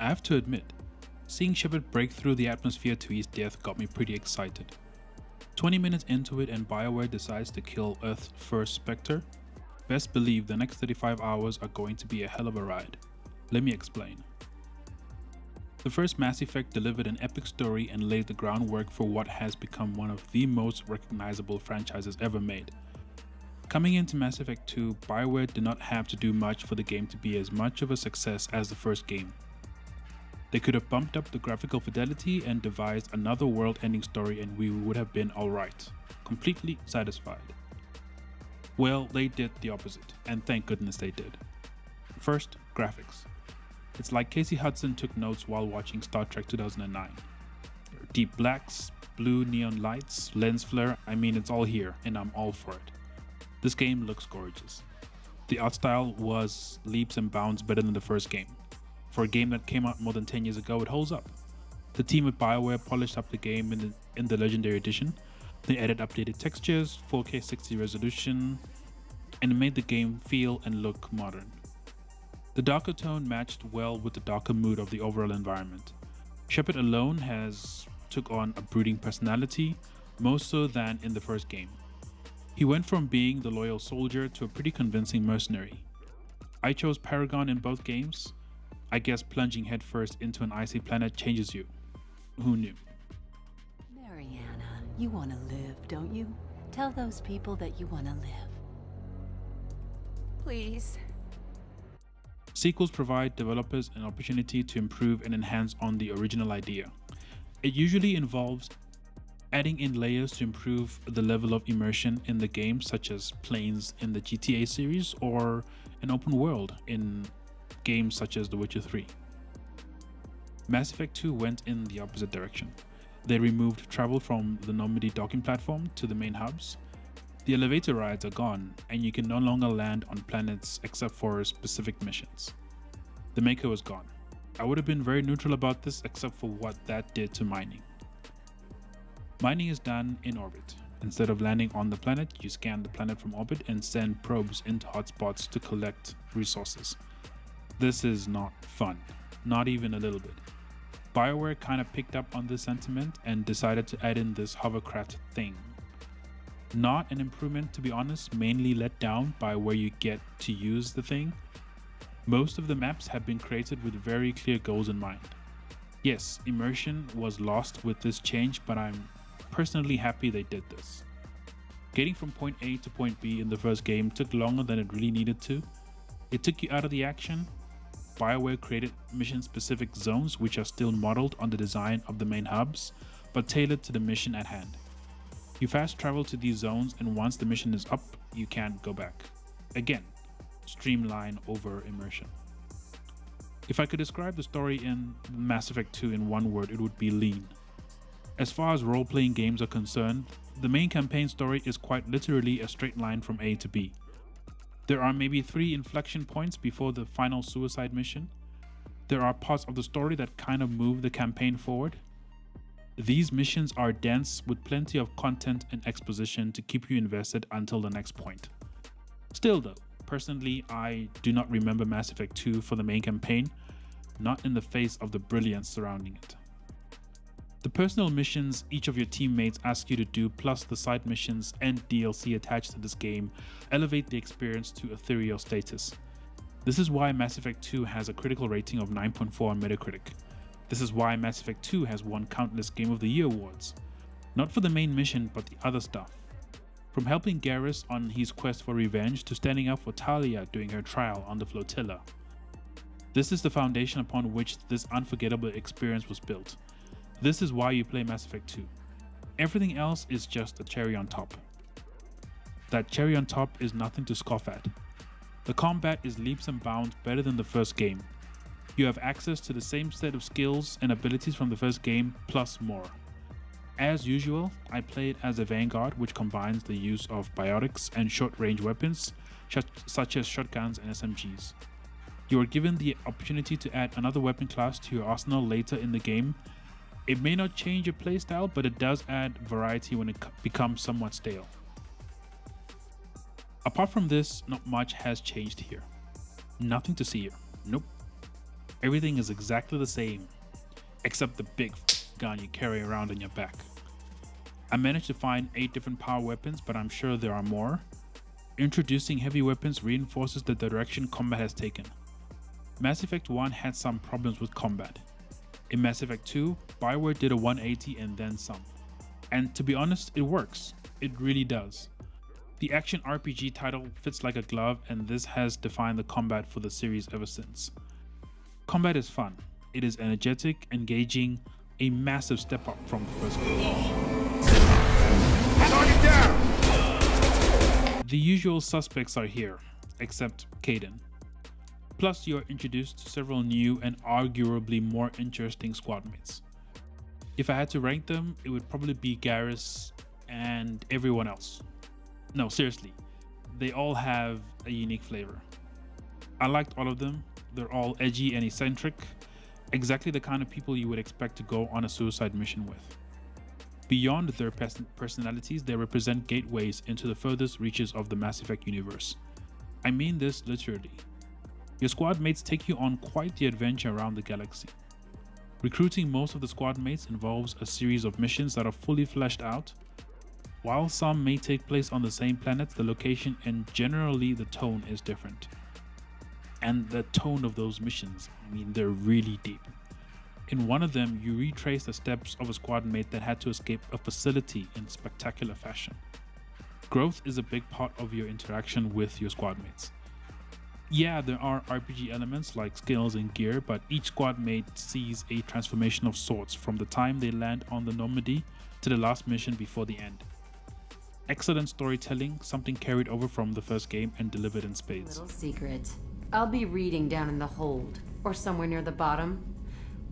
I have to admit, seeing Shepard break through the atmosphere to his death got me pretty excited. 20 minutes into it and BioWare decides to kill Earth's first Spectre. Best believe the next 35 hours are going to be a hell of a ride. Let me explain. The first Mass Effect delivered an epic story and laid the groundwork for what has become one of the most recognizable franchises ever made. Coming into Mass Effect 2, BioWare did not have to do much for the game to be as much of a success as the first game. They could have bumped up the graphical fidelity and devised another world-ending story and we would have been alright, completely satisfied. Well, they did the opposite, and thank goodness they did. First, graphics. It's like Casey Hudson took notes while watching Star Trek 2009. Deep blacks, blue neon lights, lens flare, I mean it's all here and I'm all for it. This game looks gorgeous. The art style was leaps and bounds better than the first game. For a game that came out more than 10 years ago, it holds up. The team at BioWare polished up the game in the Legendary Edition. They added updated textures, 4K 60 resolution, and it made the game feel and look modern. The darker tone matched well with the darker mood of the overall environment. Shepard alone took on a brooding personality, more so than in the first game. He went from being the loyal soldier to a pretty convincing mercenary. I chose Paragon in both games. I guess plunging headfirst into an icy planet changes you. Who knew? Mariana, you want to live, don't you? Tell those people that you want to live. Please. Sequels provide developers an opportunity to improve and enhance on the original idea. It usually involves adding in layers to improve the level of immersion in the game, such as planes in the GTA series or an open world in games such as The Witcher 3. Mass Effect 2 went in the opposite direction. They removed travel from the Normandy docking platform to the main hubs. The elevator rides are gone, and you can no longer land on planets except for specific missions. The Maker was gone. I would have been very neutral about this except for what that did to mining. Mining is done in orbit. Instead of landing on the planet, you scan the planet from orbit and send probes into hotspots to collect resources. This is not fun, not even a little bit. BioWare kind of picked up on this sentiment and decided to add in this hovercraft thing. Not an improvement, to be honest, mainly let down by where you get to use the thing. Most of the maps have been created with very clear goals in mind. Yes, immersion was lost with this change, but I'm personally happy they did this. Getting from point A to point B in the first game took longer than it really needed to. It took you out of the action. BioWare created mission-specific zones which are still modeled on the design of the main hubs, but tailored to the mission at hand. You fast travel to these zones and once the mission is up, you can't go back. Again, streamline over immersion. If I could describe the story in Mass Effect 2 in one word, it would be lean. As far as role-playing games are concerned, the main campaign story is quite literally a straight line from A to B. There are maybe 3 inflection points before the final suicide mission. There are parts of the story that kind of move the campaign forward. These missions are dense with plenty of content and exposition to keep you invested until the next point. Still though, personally I do not remember Mass Effect 2 for the main campaign, not in the face of the brilliance surrounding it. The personal missions each of your teammates ask you to do, plus the side missions and DLC attached to this game, elevate the experience to ethereal status. This is why Mass Effect 2 has a critical rating of 9.4 on Metacritic. This is why Mass Effect 2 has won countless Game of the Year awards. Not for the main mission, but the other stuff. From helping Garrus on his quest for revenge to standing up for Talia during her trial on the flotilla. This is the foundation upon which this unforgettable experience was built. This is why you play Mass Effect 2. Everything else is just a cherry on top. That cherry on top is nothing to scoff at. The combat is leaps and bounds better than the first game. You have access to the same set of skills and abilities from the first game, plus more. As usual, I played as a Vanguard, which combines the use of biotics and short-range weapons, such as shotguns and SMGs. You are given the opportunity to add another weapon class to your arsenal later in the game. It may not change your playstyle, but it does add variety when it becomes somewhat stale. Apart from this, not much has changed here. Nothing to see here. Nope. Everything is exactly the same, except the big gun you carry around on your back. I managed to find 8 different power weapons, but I'm sure there are more. Introducing heavy weapons reinforces the direction combat has taken. Mass Effect 1 had some problems with combat. In Mass Effect 2, Bioware did a 180 and then some. And to be honest, it works. It really does. The action RPG title fits like a glove, and this has defined the combat for the series ever since. Combat is fun. It is energetic, engaging, a massive step up from the first game. Target down! The usual suspects are here, except Kaidan. Plus, you are introduced to several new and arguably more interesting squadmates. If I had to rank them, it would probably be Garrus and everyone else. No, seriously, they all have a unique flavor. I liked all of them. They're all edgy and eccentric, exactly the kind of people you would expect to go on a suicide mission with. Beyond their personalities, they represent gateways into the furthest reaches of the Mass Effect universe. I mean this literally. Your squad mates take you on quite the adventure around the galaxy. Recruiting most of the squad mates involves a series of missions that are fully fleshed out. While some may take place on the same planet, the location and generally the tone is different. And the tone of those missions, I mean, they're really deep. In one of them, you retrace the steps of a squad mate that had to escape a facility in spectacular fashion. Growth is a big part of your interaction with your squad mates. Yeah, there are RPG elements like skills and gear, but each squad mate sees a transformation of sorts from the time they land on the Normandy to the last mission before the end. Excellent storytelling, something carried over from the first game and delivered in spades. Little secret. I'll be reading down in the hold, or somewhere near the bottom.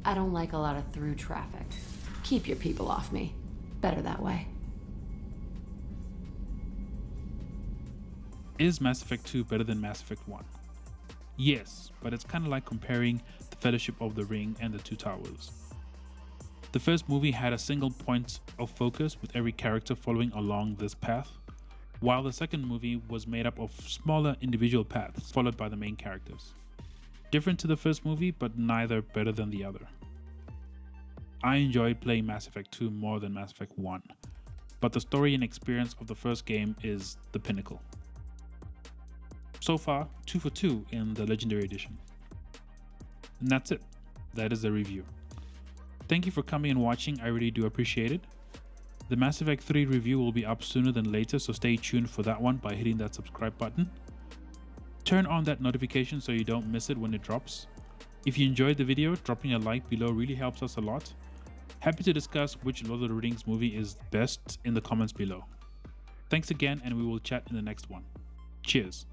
I don't like a lot of through traffic. Keep your people off me. Better that way. Is Mass Effect 2 better than Mass Effect 1? Yes, but it's kind of like comparing the Fellowship of the Ring and the Two Towers. The first movie had a single point of focus with every character following along this path, while the second movie was made up of smaller individual paths followed by the main characters. Different to the first movie, but neither better than the other. I enjoyed playing Mass Effect 2 more than Mass Effect 1, but the story and experience of the first game is the pinnacle. So far, 2 for 2 in the Legendary Edition. And that's it. That is the review. Thank you for coming and watching, I really do appreciate it. The Mass Effect 3 review will be up sooner than later, so stay tuned for that one by hitting that subscribe button. Turn on that notification so you don't miss it when it drops. If you enjoyed the video, dropping a like below really helps us a lot. Happy to discuss which Lord of the Rings movie is best in the comments below. Thanks again, and we will chat in the next one. Cheers.